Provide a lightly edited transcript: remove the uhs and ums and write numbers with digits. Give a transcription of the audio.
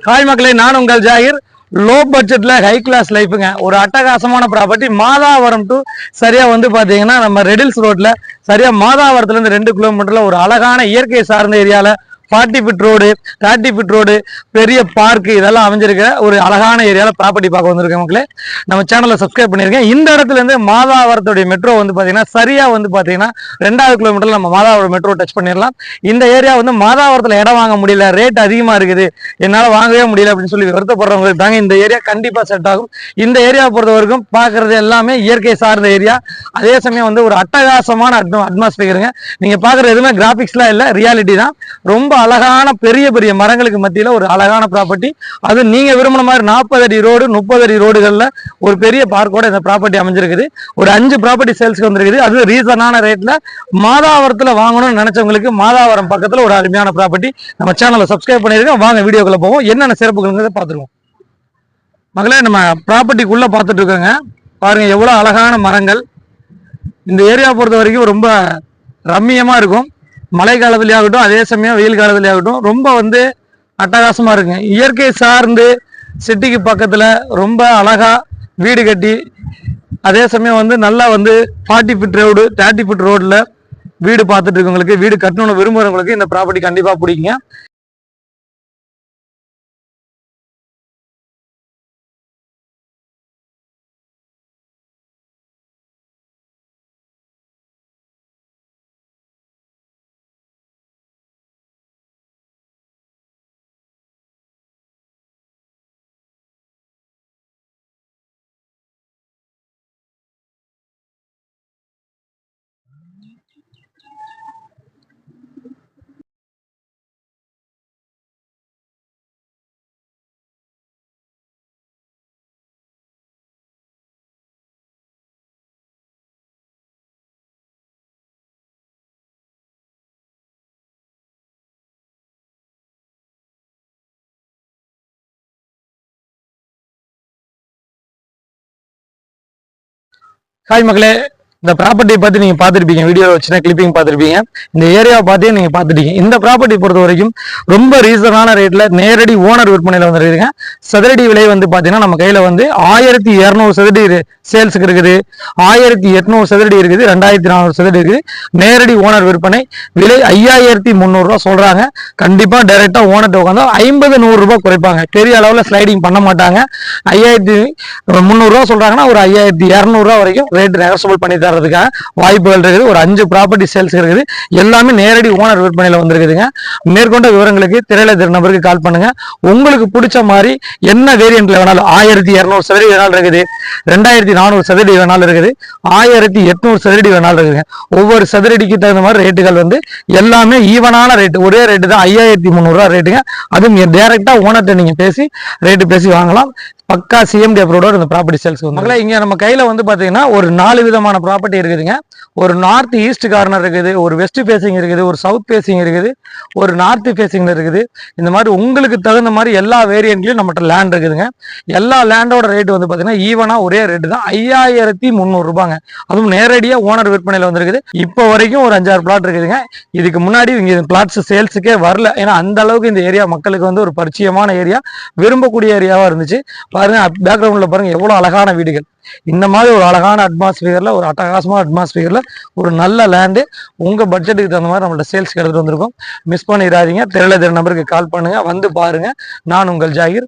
Hi மக்களே, நான் உங்கள் ஜாகிர். லோ பட்ஜெட்ல ஹை கிளாஸ் லைஃபுங்க. ஒரு அட்டகாசமான ப்ராப்பர்ட்டி மாதாவரம் டு சரியா வந்து பாத்தீங்கன்னா நம்ம ரெடில்ஸ் ரோட்ல சரியா மாதாவரத்துல இருந்து 2 கிலோமீட்டர்ல ஒரு அழகான இயற்கை சார்ந்த ஏரியால 40 ஃபீட் ரோடு 30 ஃபீட் ரோடு பெரிய பார்க் இதெல்லாம் அமைஞ்சிருக்க ஒரு அழகான ஏரியால ப்ராப்பர்ட்டி பார்க்க வந்திருக்கேன் மக்களே. நம்ம சேனலை சப்ஸ்கிரைப் பண்ணிருக்கேன். இந்த இடத்துல இருந்து மாதாவரத்துடைய மெட்ரோ வந்து பாத்தீங்கன்னா சரியா வந்து பாத்தீங்கன்னா 2வது கிலோமீட்டர்ல நம்ம மாதாவரம் மெட்ரோ டச் பண்ணிடலாம். இந்த ஏரியா வந்து மாதாவரத்துல இடம் வாங்க முடியல, ரேட் அதிகமா இருக்குது, என்னால வாங்கவே முடியல அப்படின்னு சொல்லி வருத்தப்படுறவங்களுக்கு தாங்க இந்த ஏரியா கண்டிப்பா செட் ஆகும். இந்த ஏரியா பொறுத்த வரைக்கும் பாக்குறது எல்லாமே இயற்கை சார்ந்த ஏரியா. அதே சமயம் வந்து ஒரு அட்டகாசமான அட்மாஸ்பியருங்க. நீங்க பாக்குறது எதுவுமே கிராபிக்ஸ்லாம் இல்ல, ரியாலிட்டி தான். ரொம்ப அழகான பெரிய பெரிய மரங்களுக்கு மத்தியில ஒரு அழகான ப்ராப்பர்ட்டி. அது நீங்க விரும்பின மாதிரி 40 அடி ரோடு 30 அடி ரோடுகள்ல ஒரு பெரிய பார்க்கோட இந்த ப்ராப்பர்ட்டி அமைஞ்சிருக்குது. ஒரு 5 ப்ராப்பர்ட்டி சேல்ஸ்க்கு வந்திருக்குது. அது ரீசனான ரேட்ல மாதாவரத்துல வாங்கணும்னு நினைச்சவங்களுக்கு மாதாவரம் பக்கத்துல ஒரு அருமையான ப்ராப்பர்ட்டி. நம்ம சேனலை சப்ஸ்கிரைப் பண்ணிருக்கோம். வாங்க வீடியோக்குள்ள போவோம், என்னென்ன சிறப்புகள் பார்த்துருவோம். மகளே, நம்ம ப்ராப்பர்ட்டிக்குள்ள பார்த்துட்டு இருக்கோங்க. பாருங்க எவ்வளவு அழகான மரங்கள். இந்த ஏரியா பொறுத்த வரைக்கும் ரொம்ப ரம்மியமா இருக்கும். மழை காலத்திலே ஆகட்டும், அதே சமயம் வெயில் காலத்திலே ஆகட்டும், ரொம்ப வந்து அட்டகாசமா இருக்குங்க. இயற்கை சார்ந்து சிட்டிக்கு பக்கத்துல ரொம்ப அழகா வீடு கட்டி, அதே சமயம் வந்து நல்லா வந்து 40 ஃபீட் ரோடு 30 ஃபீட் ரோட்ல வீடு பார்த்துட்டு இருக்கவங்களுக்கு, வீடு கட்டணும்னு விரும்புறவங்களுக்கு இந்த ப்ராப்பர்ட்டி கண்டிப்பா பிடிக்குங்க. ஹாய் மக்களே, இந்த ப்ராப்பர்ட்டியை பத்தி நீங்க பார்த்துருப்பீங்க, வீடியோ சின்ன கிளிப்பிங் பார்த்துருப்பீங்க. இந்த ஏரியாவை பார்த்தே நீங்க பார்த்துட்டீங்க. இந்த ப்ராப்பர்ட்டி பொறுத்த வரைக்கும் ரொம்ப ரீசனான ரேட்ல நேரடி ஓனர் விற்பனையில வந்துருக்குங்க. சதுரடி விலை வந்து பாத்தீங்கன்னா நம்ம கையில வந்து 1200 சதுரடி சேல்ஸுக்கு இருக்குது, 1800 சதுரடி இருக்குது, 2400 சதுரடி இருக்குது. நேரடி ஓனர் விற்பனை விலை 5300 ரூபாய் சொல்றாங்க. கண்டிப்பா டைரக்டா ஓனர்ட்ட உட்காந்து 50-100 ரூபாய் குறைப்பாங்க. பெரிய அளவுல ஸ்லைடிங் பண்ண மாட்டாங்க. 5300 ரூபாய் சொல்றாங்கன்னா ஒரு 5200 ரூபாய் வரைக்கும் ரேட் நெகோசியபிள் பண்ணி தரதுக்காக வாய்ப்புகள் இருக்குது. ஒரு 5 ப்ராப்பர்ட்டி சேல்ஸ் இருக்குது. எல்லாமே நேரடி ஓனர் விற்பனையில வந்திருக்குதுங்க. மேற்கொண்ட விவரங்களுக்கு திரையில தெரிய நம்பருக்கு கால் பண்ணுங்க. உங்களுக்கு பிடிச்ச மாதிரி என்ன வேரியன்ட்ல வேணாலும் 1200 சதுரடி வேணாலும் இருக்குது, 2400 சதுரடி வேணாலும் இருக்குது, 1800 சதுரடி வேணாலும் இருக்குங்க. ஒவ்வொரு சதுரடிக்கு தகுந்த மாதிரி ரேட்டுகள் வந்து எல்லாமே ஈவனான ரேட்டு. ஒரே ரேட்டு தான், 5300 ரூபாய் ரேட்டுங்க. அதுவும் டைரக்டா ஓனர்ட்ட நீங்க பேசி ரேட்டு பேசி வாங்கலாம். பக்கா சிஎம்டி அப்ரூவோட இந்த ப்ராப்பர்ட்டி சேல்ஸ் வந்து இங்க நம்ம கையில வந்து பாத்தீங்கன்னா ஒரு 4 விதமான ப்ராப்பர்ட்டி இருக்குதுங்க. ஒரு நார்த் ஈஸ்ட் கார்னர் இருக்குது, ஒரு வெஸ்ட் ஃபேசிங் இருக்குது, ஒரு சவுத் ஃபேசிங் இருக்குது, ஒரு நார்த் ஃபேசிங்ல இருக்குது. இந்த மாதிரி உங்களுக்கு தகுந்த மாதிரி எல்லா வேரியன்ட்லயும் நம்மகிட்ட லேண்ட் இருக்குதுங்க. எல்லா லேண்டோட ரேட் வந்து பாத்தீங்கன்னா ஈவனா ஒரே ரேட்டு தான், 5300 ரூபாங்க. அதுவும் நேரடியா ஓனர் விற்பனையில வந்திருக்குது. இப்போ வரைக்கும் ஒரு 5-6 பிளாட் இருக்குதுங்க. இதுக்கு முன்னாடி இங்க பிளாட்ஸ் சேல்ஸுக்கே வரல. ஏன்னா அந்த அளவுக்கு இந்த ஏரியா மக்களுக்கு வந்து ஒரு பரிச்சயமான ஏரியா, விரும்பக்கூடிய ஏரியாவா இருந்துச்சு. பாருங்க பேக்ரவுண்ட்ல பாருங்க எவ்வளவு அழகான வீடுகள். இந்த மாதிரி ஒரு அழகான அட்மாஸ்பியர்ல, ஒரு அட்டகாசமான அட்மாஸ்பியர்ல ஒரு நல்ல லேண்டு உங்க பட்ஜெட்டுக்கு தகுந்த மாதிரி நம்மள்ட்ட சேல்ஸ்க்கு எடுத்துட்டு வந்திருக்கோம். மிஸ் பண்ணிடாதீங்க. திரையில நம்பருக்கு கால் பண்ணுங்க, வந்து பாருங்க. நான் உங்கள் ஜாகிர்.